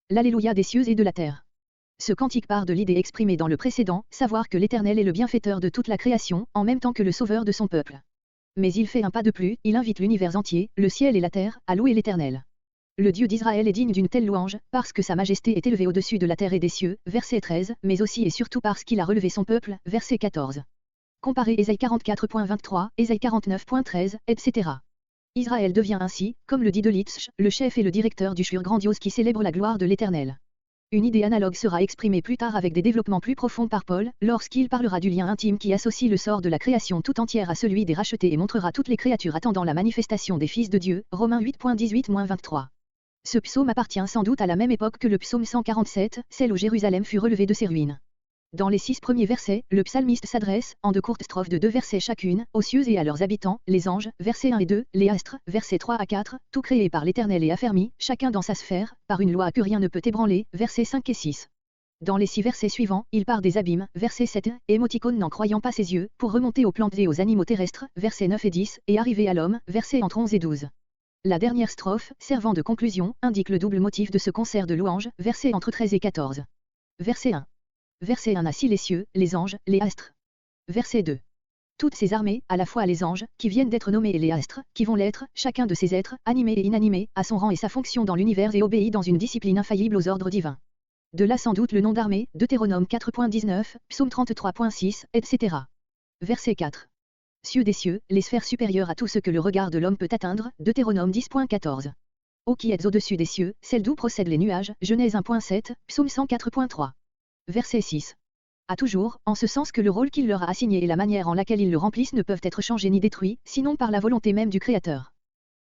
L'Alléluia des cieux et de la terre. Ce cantique part de l'idée exprimée dans le précédent, savoir que l'Éternel est le bienfaiteur de toute la création, en même temps que le sauveur de son peuple. Mais il fait un pas de plus, il invite l'univers entier, le ciel et la terre, à louer l'Éternel. Le Dieu d'Israël est digne d'une telle louange, parce que sa majesté est élevée au-dessus de la terre et des cieux, verset 13, mais aussi et surtout parce qu'il a relevé son peuple, verset 14. Comparez Ésaïe 44.23, Ésaïe 49.13, etc. Israël devient ainsi, comme le dit Delitzsch, le chef et le directeur du chœur grandiose qui célèbre la gloire de l'Éternel. Une idée analogue sera exprimée plus tard avec des développements plus profonds par Paul, lorsqu'il parlera du lien intime qui associe le sort de la création tout entière à celui des rachetés et montrera toutes les créatures attendant la manifestation des fils de Dieu, Romains 8.18-23. Ce psaume appartient sans doute à la même époque que le psaume 147, celle où Jérusalem fut relevée de ses ruines. Dans les 6 premiers versets, le psalmiste s'adresse, en 2 courtes strophes de 2 versets chacune, aux cieux et à leurs habitants, les anges, versets 1 et 2, les astres, versets 3 à 4, tout créé par l'Éternel et affermi, chacun dans sa sphère, par une loi que rien ne peut ébranler, versets 5 et 6. Dans les 6 versets suivants, il part des abîmes, verset 7, émoticône n'en croyant pas ses yeux, pour remonter aux plantes et aux animaux terrestres, versets 9 et 10, et arriver à l'homme, versets entre 11 et 12. La dernière strophe, servant de conclusion, indique le double motif de ce concert de louanges, versets entre 13 et 14. Verset 1. Verset 1 Ainsi les cieux, les anges, les astres. Verset 2. Toutes ces armées, à la fois les anges, qui viennent d'être nommés et les astres, qui vont l'être, chacun de ces êtres, animés et inanimés, a son rang et sa fonction dans l'univers et obéit dans une discipline infaillible aux ordres divins. De là sans doute le nom d'armée, Deutéronome 4.19, Psaume 33.6, etc. Verset 4. Cieux des cieux, les sphères supérieures à tout ce que le regard de l'homme peut atteindre, Deutéronome 10.14. Ô qui êtes au-dessus des cieux, celle d'où procèdent les nuages, Genèse 1.7, Psaume 104.3. Verset 6. À toujours, en ce sens que le rôle qu'il leur a assigné et la manière en laquelle ils le remplissent ne peuvent être changés ni détruits, sinon par la volonté même du Créateur.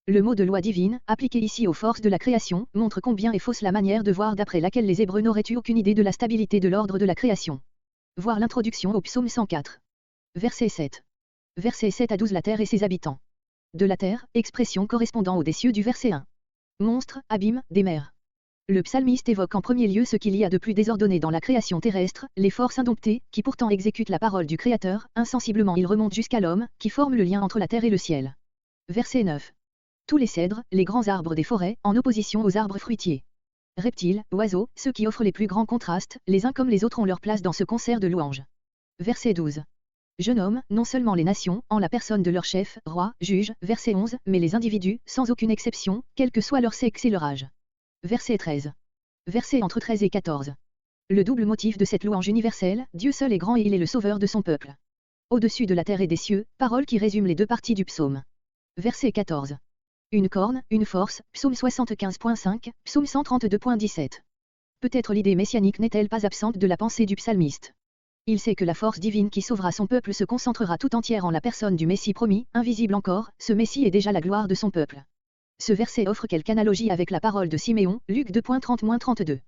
Le mot de loi divine, appliqué ici aux forces de la création, montre combien est fausse la manière de voir d'après laquelle les Hébreux n'auraient eu aucune idée de la stabilité de l'ordre de la création. Voir l'introduction au psaume 104. Verset 7. Verset 7 à 12 La terre et ses habitants. De la terre, expression correspondant aux des cieux du verset 1. Monstres, abîmes, des mers. Le psalmiste évoque en premier lieu ce qu'il y a de plus désordonné dans la création terrestre, les forces indomptées, qui pourtant exécutent la parole du Créateur, insensiblement il remonte jusqu'à l'homme, qui forme le lien entre la terre et le ciel. Verset 9. Tous les cèdres, les grands arbres des forêts, en opposition aux arbres fruitiers. Reptiles, oiseaux, ceux qui offrent les plus grands contrastes, les uns comme les autres ont leur place dans ce concert de louanges. Verset 12. Je nomme, non seulement les nations, en la personne de leur chef, roi, juge, verset 11, mais les individus, sans aucune exception, quel que soit leur sexe et leur âge. Verset 13. Verset entre 13 et 14. Le double motif de cette louange universelle, Dieu seul est grand et il est le sauveur de son peuple. Au-dessus de la terre et des cieux, parole qui résume les 2 parties du psaume. Verset 14. Une corne, une force, psaume 75.5, psaume 132.17. Peut-être l'idée messianique n'est-elle pas absente de la pensée du psalmiste. Il sait que la force divine qui sauvera son peuple se concentrera tout entière en la personne du Messie promis, invisible encore, ce Messie est déjà la gloire de son peuple. Ce verset offre quelque analogie avec la parole de Siméon, Luc 2.30-32.